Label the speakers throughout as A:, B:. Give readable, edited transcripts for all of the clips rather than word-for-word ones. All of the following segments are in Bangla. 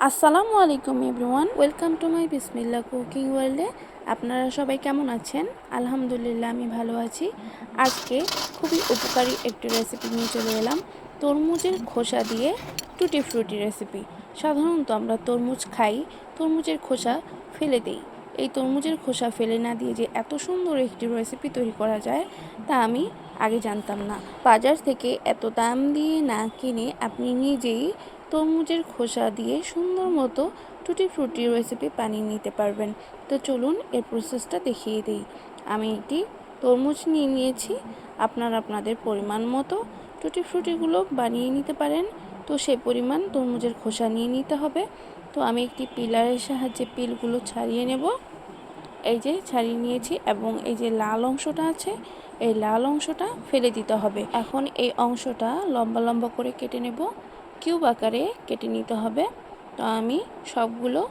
A: আসসালামু আলাইকুম এভরিওয়ান, ওয়েলকাম টু মাই বিসমিল্লাহ কুকিং ওয়ার্ল্ডে। আপনারা সবাই কেমন আছেন? আলহামদুলিল্লাহ, আমি ভালো আছি। আজকে খুবই উপকারী একটি রেসিপি নিয়ে চলে এলাম, তরমুজের খোসা দিয়ে টুটি ফ্রুটি রেসিপি। সাধারণত আমরা তরমুজ খাই, তরমুজের খোসা ফেলে দিই। এই তরমুজের খোসা ফেলে না দিয়ে যে এত সুন্দর একটি রেসিপি তৈরি করা যায় তা আমি আগে জানতাম না। বাজার থেকে এত দাম দিয়ে না কিনে আপনি নিজেই তরমুজের খোসা দিয়ে সুন্দর মতো টুটি ফ্রুটি রেসিপি বানিয়ে নিতে পারবেন। তো চলুন এর প্রসেসটা দেখিয়ে দিই। আমি একটি তরমুজ নিয়ে নিয়েছি, আপনারা আপনাদের পরিমাণ মতো টুটি ফ্রুটিগুলো বানিয়ে নিতে পারেন। তো সেই পরিমাণ তরমুজের খোসা নিয়ে নিতে হবে। তো আমি একটি পিলারের সাহায্যে পিলগুলো ছাড়িয়ে নেব। এই যে ছাড়িয়ে নিয়েছি, এবং এই যে লাল অংশটা আছে এই লাল অংশটা ফেলে দিতে হবে। এখন এই অংশটা লম্বা লম্বা করে কেটে নেব, কিউব আকারে কেটে নিতে হবে। তো আমি সবগুলো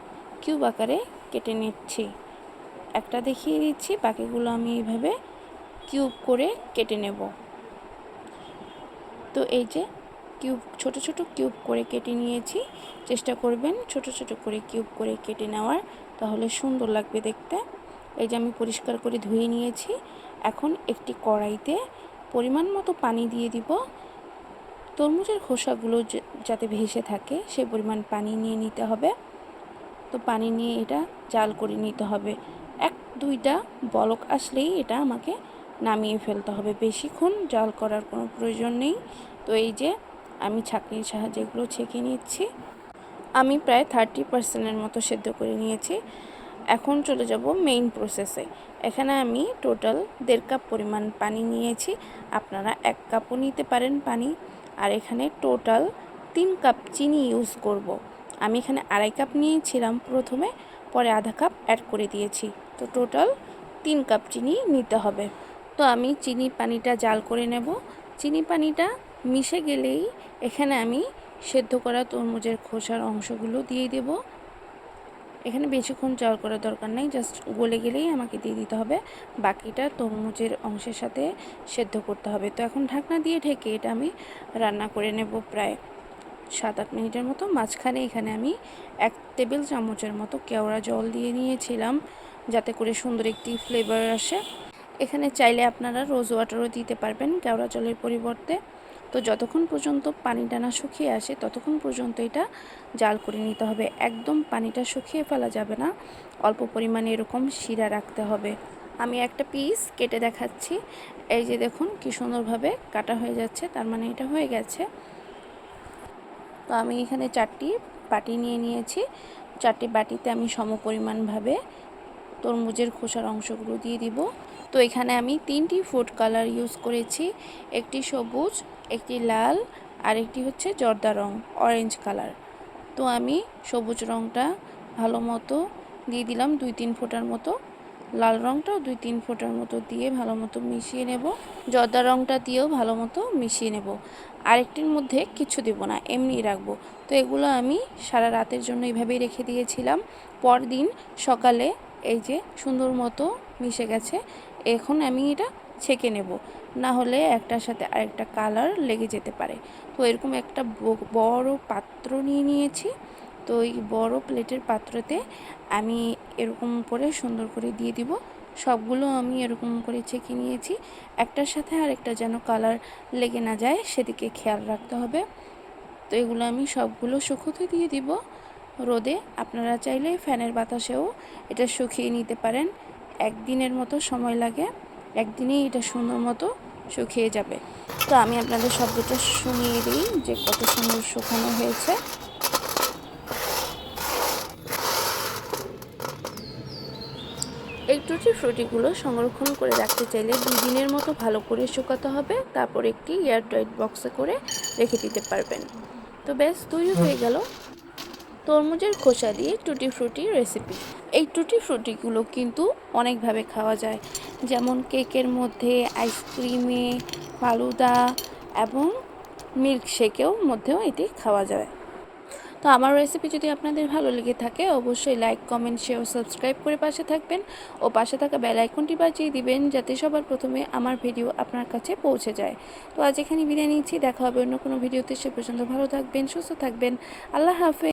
A: কিউব আকারে কেটে নিচ্ছি, একটা দেখিয়ে দিচ্ছি, বাকিগুলো আমি এইভাবে কিউব করে কেটে নেব। তো এই যে কিউব, ছোট ছোট কিউব করে কেটে নিয়েছি। চেষ্টা করবেন ছোট ছোট করে কিউব করে কেটে নেওয়ার, তাহলে সুন্দর লাগবে দেখতে। এই যে আমি পরিষ্কার করে ধুয়ে নিয়েছি। এখন একটি কড়াইতে পরিমাণ মতো পানি দিয়ে দিব। তরমুজের খোসাগুলো যাতে ভেসে থাকে সেই পরিমাণ পানি নিয়ে নিতে হবে। তো পানি নিয়ে এটা জাল করে নিতে হবে। 1-2টা বলক আসলেই এটা আমাকে নামিয়ে ফেলতে হবে, বেশিক্ষণ জাল করার কোনো প্রয়োজন নেই। তো এই যে আমি ছাঁকনির সাহায্যে এগুলো ছেঁকে নিচ্ছি। আমি প্রায় 30% মতো সেদ্ধ করে নিয়েছি। এখন চলে যাব মেইন প্রসেসে। এখানে আমি টোটাল 1.5 কাপ পরিমাণ পানি নিয়েছি, আপনারা 1 কাপও নিতে পারেন পানি। আর এখানে টোটাল 3 কাপ চিনি ইউজ করব। আমি এখানে 2.5 কাপ নিয়েছিলাম প্রথমে, পরে আধা কাপ অ্যাড করে দিয়েছি। তো টোটাল 3 কাপ চিনি নিতে হবে। তো আমি চিনি পানিটা জাল করে নেব। চিনি পানিটা মিশে গেলেই এখানে আমি সেদ্ধ করা তরমুজের খোসার অংশগুলো দিয়ে দেব। এখানে বেশিক্ষণ জাল করার দরকার নেই, জাস্ট গলে গেলেই আমাকে দিয়ে দিতে হবে। বাকিটা তরমুজের অংশের সাথে সেদ্ধ করতে হবে। তো এখন ঢাকনা দিয়ে ঢেকে এটা আমি রান্না করে নেব প্রায় 7-8 মিনিটের মতো। মাঝখানে এখানে আমি 1 টেবিল চামচের মতো কেওড়া জল দিয়ে নিয়েছিলাম, যাতে করে সুন্দর একটি ফ্লেভার আসে। এখানে চাইলে আপনারা রোজ ওয়াটারও দিতে পারবেন কেওড়া জলের পরিবর্তে। তো যতক্ষণ পর্যন্ত পানিটা না শুকিয়ে আসে ততক্ষণ পর্যন্ত এটা জাল করে নিতে হবে। একদম পানিটা শুকিয়ে ফেলা যাবে না, অল্প পরিমাণে এরকম শিরা রাখতে হবে। আমি একটা পিস কেটে দেখাচ্ছি। এই যে দেখুন কি সুন্দরভাবে কাটা হয়ে যাচ্ছে, তার মানে এটা হয়ে গেছে। তো আমি এখানে 4টি বাটি নিয়ে নিয়েছি। 4টি বাটিতে আমি সমপরিমাণভাবে তরমুজের খোসার অংশগুলো দিয়ে দিব। তো এখানে আমি 3টি ফুড কালার ইউজ করেছি, একটি সবুজ, একটি লাল, আর একটি হচ্ছে জর্দা রং, অরেঞ্জ কালার। তো আমি সবুজ রংটা ভালো মতো দিয়ে দিলাম 2-3 ফোঁটার মতো, লাল রংটাও 2-3 ফোঁটার মতো দিয়ে ভালো মতো মিশিয়ে নেব। জর্দা রংটা দিয়েও ভালো মতো মিশিয়ে নেব। আরেকটির মধ্যে কিছু দেব না, এমনি রাখবো। তো এগুলো আমি সারা রাতের জন্য এইভাবেই রেখে দিয়েছিলাম। পরদিন সকালে এই যে সুন্দর মতো মিশে গেছে। এখন আমি এটা ছেঁকে নেব, না হলে একটার সাথে আরেকটা কালার লেগে যেতে পারে। তো এরকম একটা বড় পাত্র নিয়ে নিয়েছি। তো এই বড় প্লেটের পাত্রতে আমি এরকম করে সুন্দর করে দিয়ে দিব। সবগুলো আমি এরকম করে ছেঁকে নিয়েছি, একটার সাথে আরেকটা যেন কালার লেগে না যায় সেদিকে খেয়াল রাখতে হবে। তো এগুলো আমি সবগুলো শুকোতে দিয়ে দিব রোদে। আপনারা চাইলে ফ্যানের বাতাসেও এটা শুকিয়ে নিতে পারেন। একদিনের মতো সময় লাগে, একদিনেই এটা সুন্দর মতো শুকিয়ে যাবে। তো আমি আপনাদের শব্দটা শুনিয়ে দিই যে কত সুন্দর শুকানো হয়েছে। এই টুটি ফ্রুটিগুলো সংরক্ষণ করে রাখতে চাইলে 2 দিনের মতো ভালো করে শুকাতে হবে, তারপর একটি এয়ারটাইট বক্সে করে রেখে দিতে পারবেন। তো ব্যাস তৈরি হয়ে গেল তরমুজের খোসা দিয়ে টুটি ফ্রুটি রেসিপি। এই টুটি ফ্রুটিগুলো কিন্তু অনেকভাবে খাওয়া যায়, যেমন কেকের মধ্যে, আইসক্রিমে, ফালুদা এবং মিল্কশেকেও মধ্যেও এটি খাওয়া যায়। তো আমার রেসিপি যদি আপনাদের ভালো লেগে থাকে অবশ্যই লাইক, কমেন্ট, শেয়ার, সাবস্ক্রাইব করে পাশে থাকবেন ও পাশে থাকা বেল আইকনটি বাজিয়ে দিবেন, যাতে সবার প্রথমে আমার ভিডিও আপনার কাছে পৌঁছে যায়। তো আজ এখানে বিদায় নিচ্ছি, দেখা হবে অন্য কোনো ভিডিওতে। সে পর্যন্ত ভালো থাকবেন, সুস্থ থাকবেন। আল্লাহ হাফেজ।